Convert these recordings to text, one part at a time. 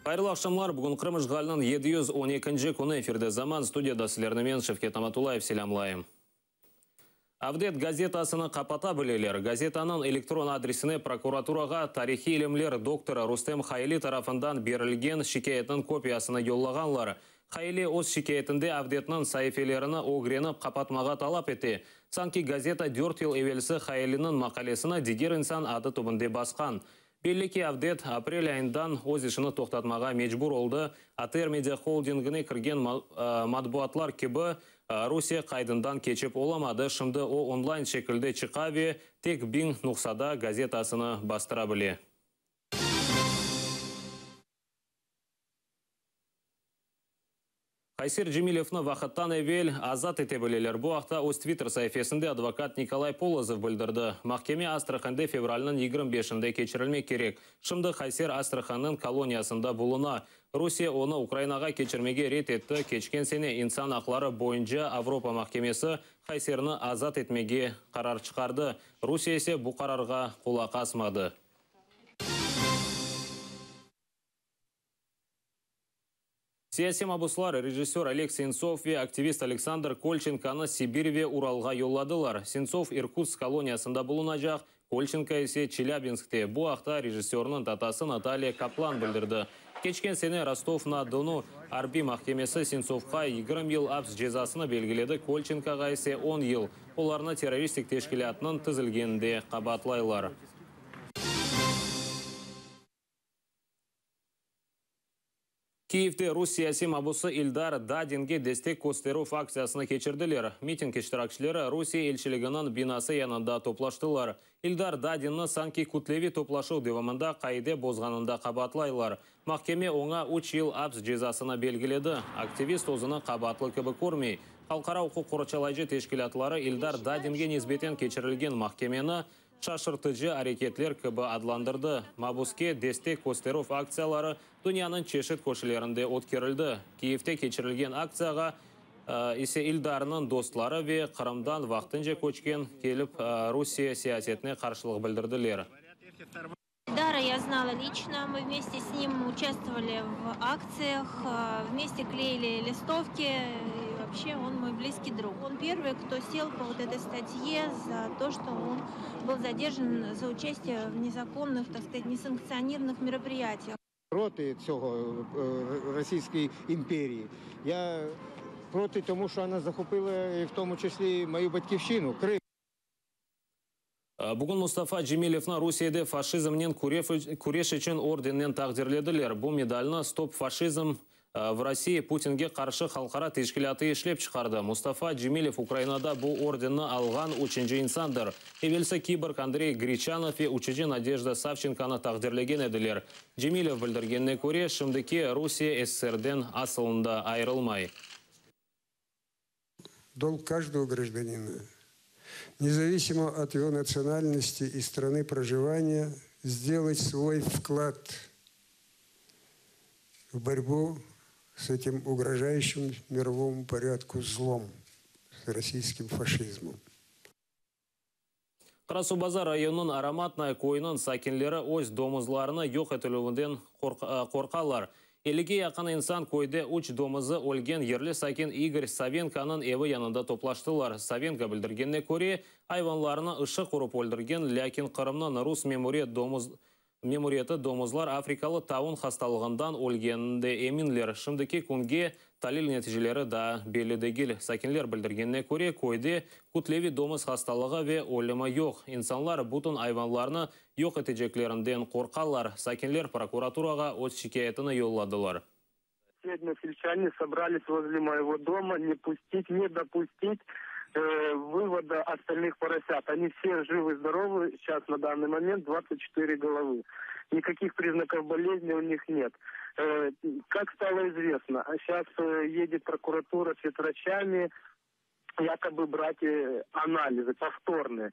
Қайырлы ақшамлар, бүгін Қырым ышғалының 712 күні эфирде заман студияда сілерімен Шевкет Аматулаев селямлайым. Авдет газетасыны қапата білелер. Газетаның электрон адресіне прокуратураға тарихи илімлер доктора Рустем Хайли тарафындан берілген шикаятның копиясыны йоллағанлар. Хайли өз шикаятінде Авдетнің сайфелеріні огреніп қапатмаға талап еті. Санки газета 4 ел евелісі Хайлинің мақалесіні дигер инсан ады түбінде басқан. Белли ки Авдет апрель айындан өз ішіні тоқтатмаға мечбур олды. АТР медиа холдингіне кірген матбуатлар кебі Русия қайдындан кечіп оламады. Шымды о онлайн шекілді чықаве тек бин нұқсада газетасыны бастыра біле. Хайсир Джемилевны вақыттан әвел азат ете білелер. Бұл ақта өз твиттер сайфесінде адвокат Николай Полозов білдірді. Махкеме Астраханде февралінің 25-інде кечірілмек керек. Шымды Хайсир Астраханның колониясында бұлына. Русия оны Украинаға кечірмеге рет етті. Кечкен сене инсан ақлары бойынша Авропа махкемесі Хайсирны азат етмеге қарар шығарды. Русия есе бұл қарарға құлақ асмады. Сияси мабуслар режиссер Олег Сенцов и активист Александр Кольченканы Сибирьве Уралға йолладылар. Сенцов Иркутск колониясында болынажақ, Кольченко есе Челябинскте. Бұл ақта режиссерінің татасы Наталья Каплан білдірді. Кечкен сене Ростов-на-Дону Арби махкемесі Сенцовқа 20 ел апс жезасыны белгіледі, Кольченкаға есе 10 ел. Оларны террористик тешкілятының тізілгенде қабатлайлар. Киевте Русия мабусы Ильдар Дадинге дестек көстеру акциясыны кечірділер. Митинг іштіракшілері Русия елшілігінің бинасы янында топлаштылар. Ильдар Дадинны Санки Кутлеви топлашу девамында қайде бозғанында қабатлайлар. Махкеме оңа 3 ел апс жезасына белгіледі. Активист өзіні қабатлы кебі көрмей. Халқара құқық қорчалайжы тешкілатлары Ильдар Дадинге незбетен кечірілген махкемені шашыртыжы әрекетлер кібі адландырды. Мабуске дестек көстеров акциялары дүнияның чешет көшілерінде өткерілді. Киевте кечірілген акцияға есе Ильдарының достлары ве Қырымдан вақтынже көчкен келіп Русия сиясетіне қаршылық білдірділер. Ильдара я знала лично, мы вместе с ним участвовали в акциях, вместе клеили листовки. Вообще он мой близкий друг. Он первый, кто сел по вот этой статье за то, что он был задержан за участие в незаконных, так сказать, несанкционированных мероприятиях. Проти цього Російської імперії. Я проти тому, що вона захопила в тому числі мою батьківщину, Крим. Бүгін Мустафа Джемилевна Русияде фашизмнен күреш үшін орденнен тағдирледілер. Бұл медаліні стоп фашизм в России Путинге қаршы халқара тешкілаты ешлеп шығарды. Мустафа Джемилев Украинада бұл орденні алған үшінші инсандыр. Евелсі киборг Андрей Гречанов и учежі Надежда Савченканы тағдирлеген еділер. Джемилев білдіргенне көре, шымдыке Русия СССРден асылында айрылмай. Долг каждого гражданина, независимо от его национальности и страны проживания, сделать свой вклад в борьбу с этим угрожающим мировому порядку злом, с российским фашизмом. Қарасубазар районының ароматная койының сакинлері өз домызларыны yok етілуінден қорқалар. Еліге яқын инсан койды үш домызы өлген ерлі сакин Игорь Савенканың еві янында топлаштылар. Савенка білдіргенне көре, айванларыны ұшы құрып өлдірген, ләкин Қырымның рус мемориеті домызлар африкалы тауын хасталығындан өлгенінде емінлер. Шымдыке күнге талил нәтижелері да беледегіл. Сакинлер білдіргенне көре, койды Кутлеви домыз хасталығы ве өлімі жоқ. Инсанлар бұтын айванларыны жоқ етежеклерінден қорқалар. Сакинлер прокуратураға өз шикаятыны йолладылар. Сегодня сельчане собрались возле моего дома не допустить вывода остальных поросят. Они все живы-здоровы, сейчас на данный момент 24 головы. Никаких признаков болезни у них нет. Как стало известно, сейчас едет прокуратура с ветврачами якобы брать анализы повторные.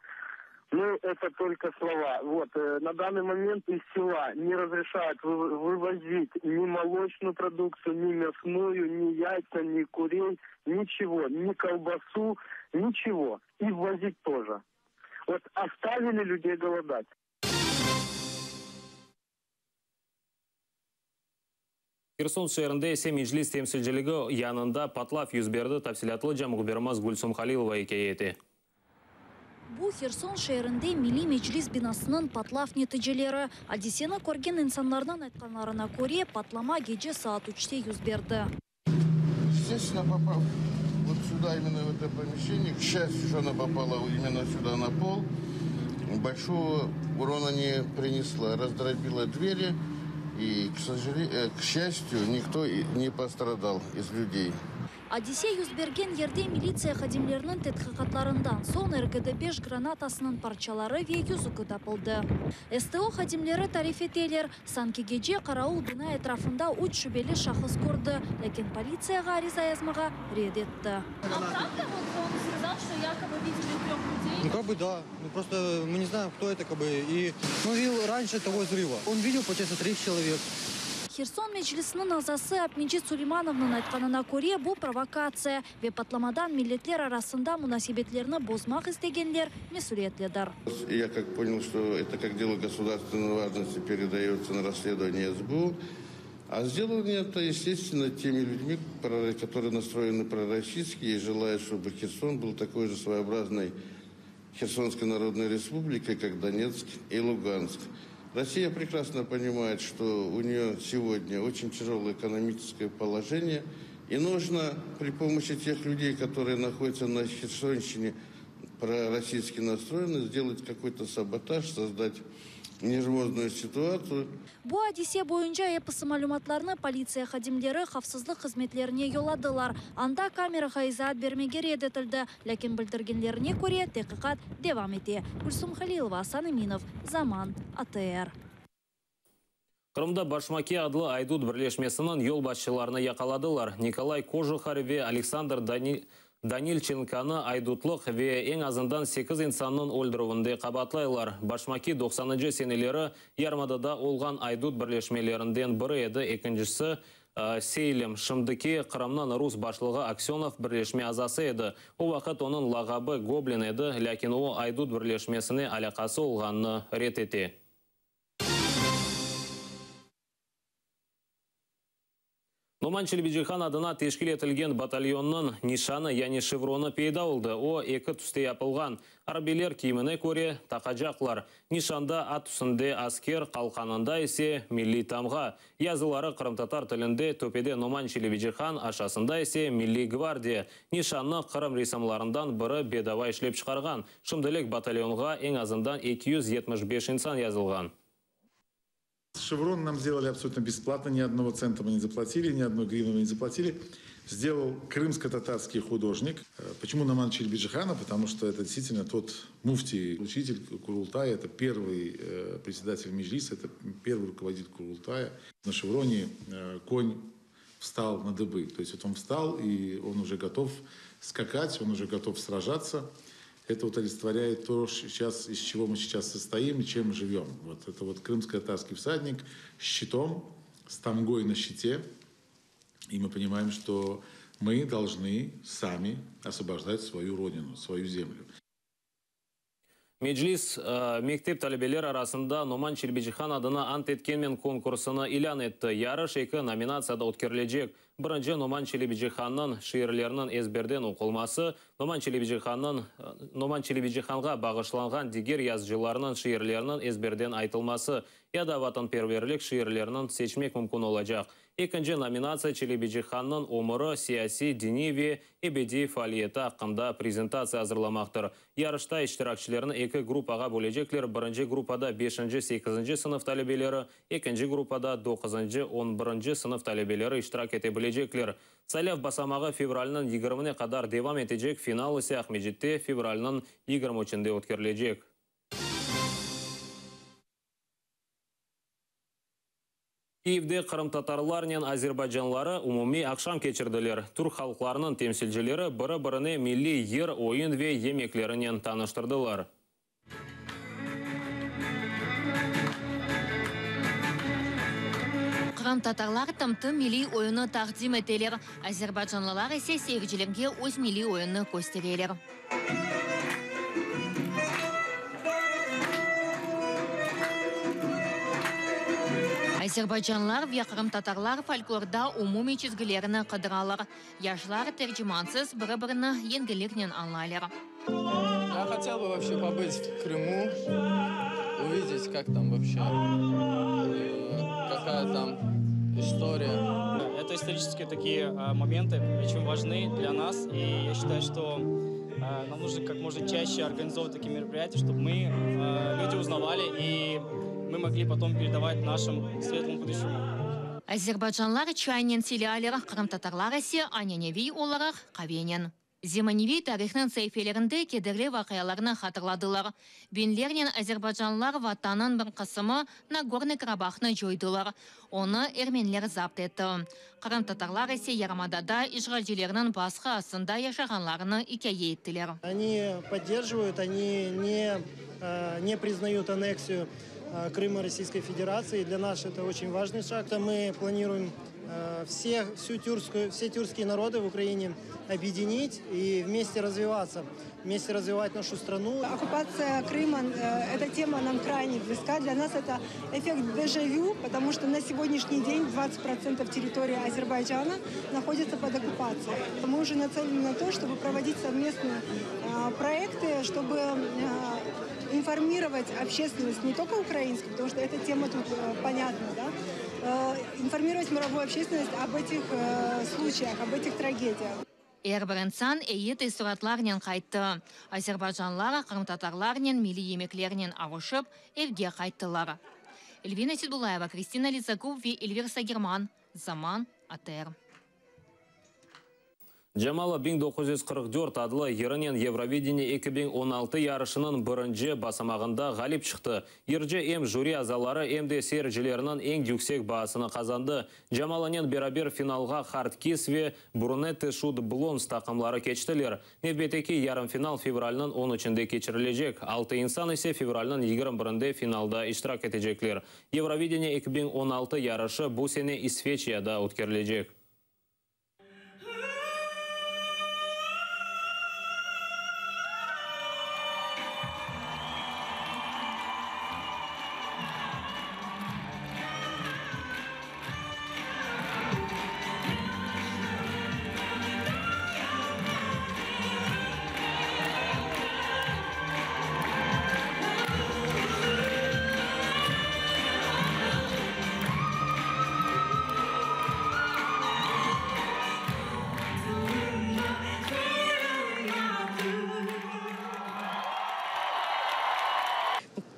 Ну, это только слова. Вот, на данный момент из села не разрешают вывозить ни молочную продукцию, ни мясную, ни яйца, ни курей, ничего, ни колбасу, ничего. И ввозить тоже. Вот оставили людей голодать. Херсон шерінде есе Меджлис темсілжілігі янында патлав юзберді тапсилатлы жамғыбермаз Гульсум Халилова екееті. Бу Херсон шерінде Милли Меджлис бинасының патлав нетижелері. Одиссені көрген инсанлардан айтқанларына көре патлама геже саат 3-те юзберді. Здесь она попала вот сюда, именно в это помещение. К счастью, что она попала именно сюда на пол. Большого урона не принесла. Раздробила двери. И, к счастью, никто не пострадал из людей. Одиссей юзберген ерде милиция хадимлерінің тетхикатларындан сон РГД-5 гранатасының парчалары ве юзукі тапылды. СТО хадимлері тарифетелер санки геже қарауыл бина этрafında 3 шүбелі шахыс көрді, лекен полицияға ариза язмаға ред етті. Ну как бы да, ну просто мы не знаем, кто это, как бы, и он видел раньше того взрыва. Он видел, получается, 3 человек. Херсон Меджлисінің азасы Апминчит Сулеймановның айтқанына көре бұл провокация. Ве патламадан миллетлер арасында мунасибетлеріні бозмақ істегенлер месулетледер. Я как понял, что это как дело государственной важности передается на расследование СБУ. А сделано это, естественно, теми людьми, которые настроены пророссийски и желают, чтобы Херсон был такой же своеобразной Херсонской Народной Республикой, как Донецк и Луганск. Россия прекрасно понимает, что у нее сегодня очень тяжелое экономическое положение, и нужно при помощи тех людей, которые находятся на Херсонщине, пророссийски настроены, сделать какой-то саботаж, создать нервозную ситуацию. Бу Одиссе бойынша эпосы малюматларны полиция хадимлері қавсызлық қызметлеріне yoladылар. Анда камераға изаат бермеге редетілді, ләкин білдіргенлеріне көре текіқат девам ете. Гульсум Халилова, Асан Иминов, Заман, АТР. Қырымда Башмаки адлы Айдут бірлешмесінің ел басшыларына яқаладылар. Николай Кожухар ве Александр Данильченканы айдутлық ве ең азындан 8 инсанның өлдіруінде қабатлайлар. Башмаки 90-шы сенелері ярмадада олған айдут бірлешмелерінден бірі еді. Екіншісі Сейлем Шымдыке Қырымнан Рус башлығы Аксенов бірлешме азасы еді. О вақыт оның лағабы Гоблин еді, ләкин о айдут бірлешмесіне алақасы олғанны рет ете. Номан Челебеджихан адына тешкіл етілген батальонның нишаны, яғни шевроны пейда олды. О, екі түсте япылған. Арбелер киіміне көре тақажақлар. Нишанда ат үстінде аскер, қалқанында есе милли тамға. Язылары қырым-татар тілінде төпеде Номан Челебеджихан, ашасында есе милли гвардия. Нишанны қырым ресамларындан бірі бедавай ішлеп шығарған. Шымдылек батальонға ең азындан 275 инсан язылған. Шеврон нам сделали абсолютно бесплатно, ни одного цента мы не заплатили, ни одной гривны мы не заплатили. Сделал крымско-татарский художник. Почему Номан Челебеджихана? Потому что это действительно тот муфтий, учитель Курултая, это первый председатель Меджлиса, это первый руководитель Курултая. На шевроне конь встал на дыбы. То есть вот он встал, и он уже готов скакать, он уже готов сражаться. Это вот олицетворяет то, сейчас, из чего мы сейчас состоим и чем живем. Вот это вот крымско-татарский всадник с щитом, с тамгой на щите. И мы понимаем, что мы должны сами освобождать свою родину, свою землю. Меджлис мектеп талебелер арасында Номан Челебеджихан адына ант еткенмен конкурсыны илян етті. Ярыш 2 номинацияда өткерілежек. Бірінші Номан Челебеджиханның шиырлерінің ezberden оқылмасы, Номан Челебеджиханға бағышланған дигер язжыларының шиырлерінің ezberden айтылмасы, яда ватан перверлік шиырлерінің seçmek мүмкін olacak. Екінші номинация Челебеджиханның өмірі, сияси, дини ве ebedi фаалиеті ақында презентация hazırlamaqtır. Yarışta iştirakçılarını 2 группаға бөлежеклер. Бірінші группада 5-8 сынып талебелері, екінші группада 9-11 сынып талебелері iştirak етебілежеклер. Сайлав басамағы февралінің 20-не қадар девам етежек, финал ise Ахмеджетте февралінің 23-нде өткерілежек. Киевде қырым-татарларнен азербайджанлары умуми ақшам кечірділер. Түрк халықларының темсілжілері бірі-біріне милли ер, ойын ве емеклерінен таныштырдылар. Қырым-татарлар тымты милли ойыны тақдим етелер. Азербайджанлылар есе сейгіжілімге өз милли ойыны көстерелер. Азербайджанлар ve Кырым татарлар фольклорда умуми чизгилерини кыдыралар. Яшлар терджимансыз бірі-біріні енгілернен анлайлар. Я хотел бы вообще побыть в Крыму, увидеть, как там вообще, какая там история. Это исторические такие моменты очень важны для нас, и я считаю, что нам нужно как можно чаще организовывать такие мероприятия, чтобы мы, люди узнавали, и мы могли потом передавать нашим светлому будущему. Азербайджанлар чайнен селялер, Кырым татарлар ise аняневи оларар кавенен. Земаневи тарихның сейфелерінде кедерлі вақияларны хатырладылар. Бенлернен азербайджанлар ватанын бір қысымы Нагорный Карабахны жойдылар. Оны эрменлер запт етті. Кырым татарлар ise Ярмадада ишғалжелерінің басқы асында яшағанларыны икәйе еттілер. Они поддерживают, они не признают аннексию Крыма Российской Федерации. Для нас это очень важный шаг. Мы планируем все тюркские народы в Украине объединить и вместе развиваться, вместе развивать нашу страну. Оккупация Крыма, эта тема нам крайне близка. Для нас это эффект дежавю, потому что на сегодняшний день 20% территории Азербайджана находится под оккупацией. Мы уже нацелены на то, чтобы проводить совместные проекты, чтобы информировать общественность, не только украинскую, потому что эта тема тут понятна, да? Информировать мировую общественность об этих случаях, об этих трагедиях. Эрберенсан эйеті сұратларнен қайтты. Азербайджанлар, Кырым татарларнен, милли емеклернен авышып, евге қайттылар. Эльвина Сидулаева, Кристина Лизаков ve Эльвир Сагерман. Zaman АТР. Жамала 1944 адлы ерінен Евровидение 2016 ярышының бірінші басамағында ғалип шықты. Ерже эм жюри азалары эмде серджілерінің ең yüksek бағасыны қазанды. Жамаланен берабер финалға Хардкис ве Брунетте Шуд Блонс тақымлары кечтілер. Невбетеки ярым финал февралінің 13-інде кечірілежек. 6 инсан есе февралінің 21-інде финалда иштирак етежеклер. Евровидение 2016 ярышы бұл сене Исфечияда өткерілежек.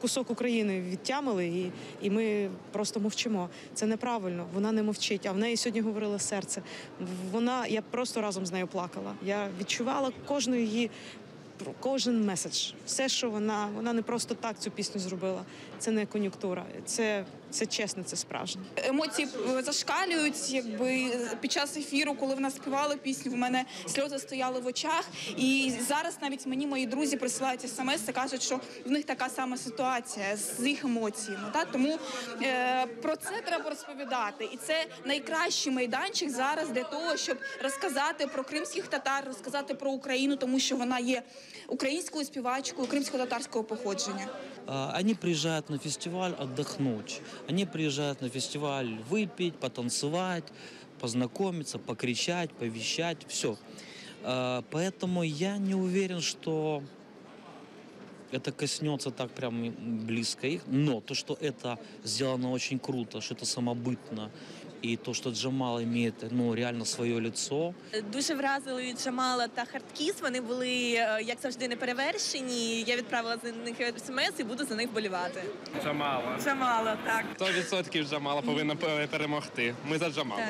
Кусок України відтямили, і ми просто мовчимо. Це неправильно, вона не мовчить, а в неї сьогодні говорило серце. Я просто разом з нею плакала. Я відчувала кожен меседж. Все, що вона не просто так цю пісню зробила. Це не кон'юнктура, це чесно, це справжнє. Емоції зашкалюють, якби під час ефіру, коли вона співала пісню, в мене сльози стояли в очах. І зараз навіть мені мої друзі присилають смс і кажуть, що в них така сама ситуація з їх емоціями. Тому про це треба розповідати. І це найкращий майданчик зараз для того, щоб розказати про кримських татар, розказати про Україну, тому що вона є українською співачкою кримсько-татарського походження. Они приезжают на фестиваль отдохнуть. Они приезжают на фестиваль выпить, потанцевать, познакомиться, покричать, повещать, все. Поэтому я не уверен, что это коснется так прям близко их. Но то, что это сделано очень круто, что это самобытно, і то, що Джамал має реально своє лицо. Дуже вразили Джамала та Хардкіс. Вони були, як завжди, неперевершені. Я відправила за них смс і буду за них вболівати. Джамала. Джамала, так. 100% Джамала повинна перемогти. Ми за Джамалу.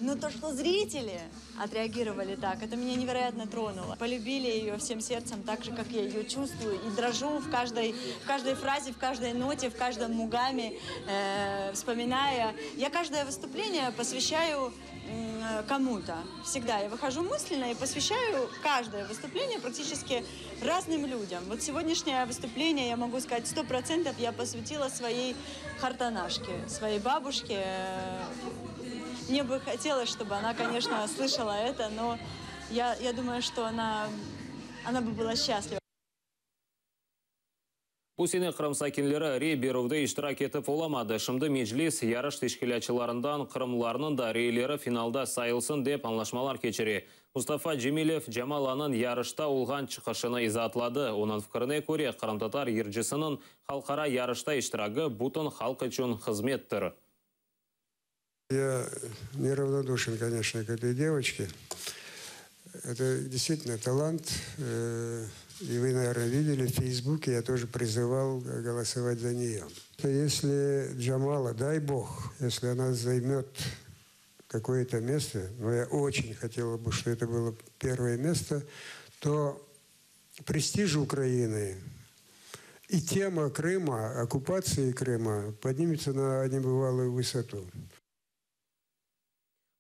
Но то, что зрители отреагировали так, это меня невероятно тронуло. Полюбили ее всем сердцем, так же, как я ее чувствую. И дрожу в каждой фразе, в каждой ноте, в каждом мугаме, вспоминая. Я каждое выступление посвящаю кому-то. Всегда я выхожу мысленно и посвящаю каждое выступление практически разным людям. Вот сегодняшнее выступление, я могу сказать, 100% я посвятила своей хартанашке, своей бабушке. Мне бы хотелось, чтобы она, конечно, слышала это, но я думаю, что она бы была счастлива. Пусине Қырым сакинлері рей беруді иштирак етіп оламады. Шымды мejlis ярыш тешкілячыларындан Қырымларының да рейлері финалда сайылсын деп анлашмалар кечері. Мустафа Джемилев Джамаланын ярышта олған чықышыны изатлады. Оның фікіріне көре Қырым-татар ерджісінің халқара ярышта иштирагы бұтын халқы үшін қызметтір. Я неравнодушен, конечно, к этой девочке. Это действительно талант. И вы, наверное, видели в Фейсбуке, я тоже призывал голосовать за нее. Если Джамала, дай бог, если она займет какое-то место, но я очень хотел бы, чтобы это было первое место, то престиж Украины и тема Крыма, оккупации Крыма поднимется на небывалую высоту.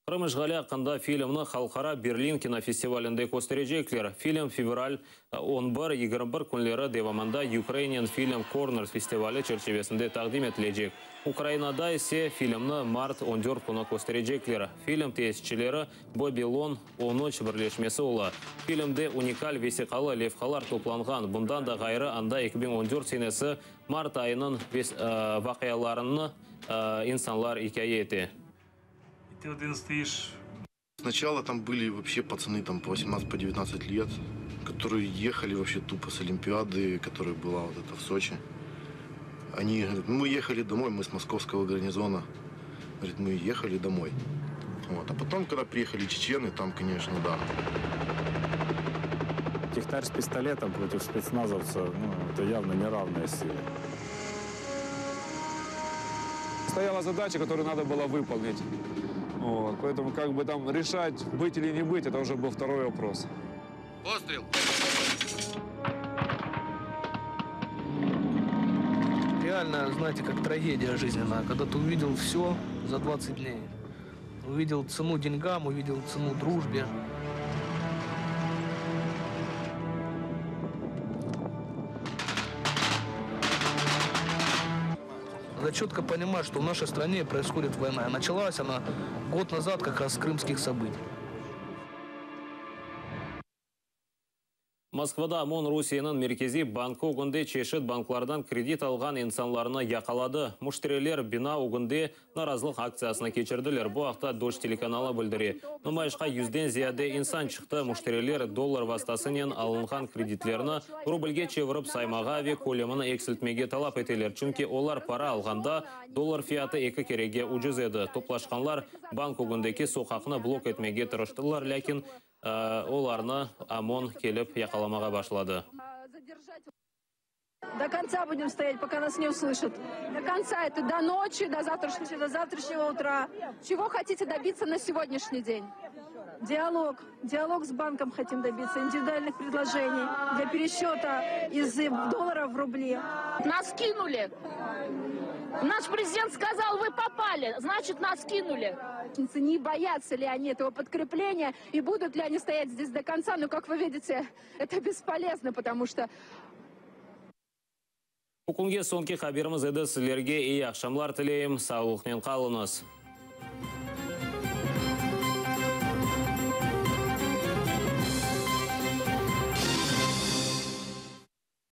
Қырым Ишғали ақында фильмні халқара Берлин кинофестивалінде көстережеклер. Фильм февраль 11-21 күнлері деваманда Ukrainian Film Corners фестивалі черчевесінде тақдим етілежек. Украинада есе фильмні март 14 күні көстережеклер. Фильм тесішчілері Бобилон 13 бірлешмесі олы. Фильмде уникаль весиқалы левқалар топланған. Бұндан да ғайры анда 2014 сенесі март айының вақияларыны инсанлар икая еті. Сначала там были вообще пацаны там по 18-19 лет, которые ехали вообще тупо с Олимпиады, которая была вот это в Сочи. Они говорят, мы ехали домой, мы с московского гарнизона. Говорит, мы ехали домой. Вот. А потом, когда приехали чечены, там, конечно, да. Техтарь с пистолетом против спецназовца, это явно неравная сила. Стояла задача, которую надо было выполнить. Вот, поэтому как бы там решать, быть или не быть, это уже был второй вопрос. Пострел! Реально, знаете, как трагедия жизненная, когда ты увидел все за 20 дней. Увидел цену деньгам, увидел цену дружбе. Надо четко понимать, что в нашей стране происходит война. Началась она год назад как раз с крымских событий. Москвада Мон Русияның меркези банкі оғынде чешет банклардан кредит алған инсанларына яқалады. Муштирелер бина оғынде наразылық акциясына кечірділер. Бұл ақта Дождь телеканалы білдіре. Нұмайшқа 100-ден зияде инсан шықты. Муштирелер доллар вастасынен алынған кредитлеріні рубльге чевіріп саймаға ве көлеміні эксілтмеге талап етелер. Чүнки олар пара алғанда доллар фияты 2 кереге ұжыз еді. Топлашқанлар банк оғындекі соқақны блок етмеге тұрыштылар, ләкин оларны ОМОН келіп яқаламаға башлады. До конца будем стоять, пока нас не услышат. До конца, это до ночи, до завтрашнего утра. Чего хотите добиться на сегодняшний день? Диалог. Диалог с банком хотим добиться, индивидуальных предложений для пересчета из долларов в рубли. Нас кинули. Наш президент сказал, вы попали, значит, нас кинули. Не боятся ли они этого подкрепления и будут ли они стоять здесь до конца? Но, как вы видите, это бесполезно, потому что... Бүгінге соңғы хабарымыз еді. Сіздерге ей ақшамлар тілейім, саулықпен қалыңыз.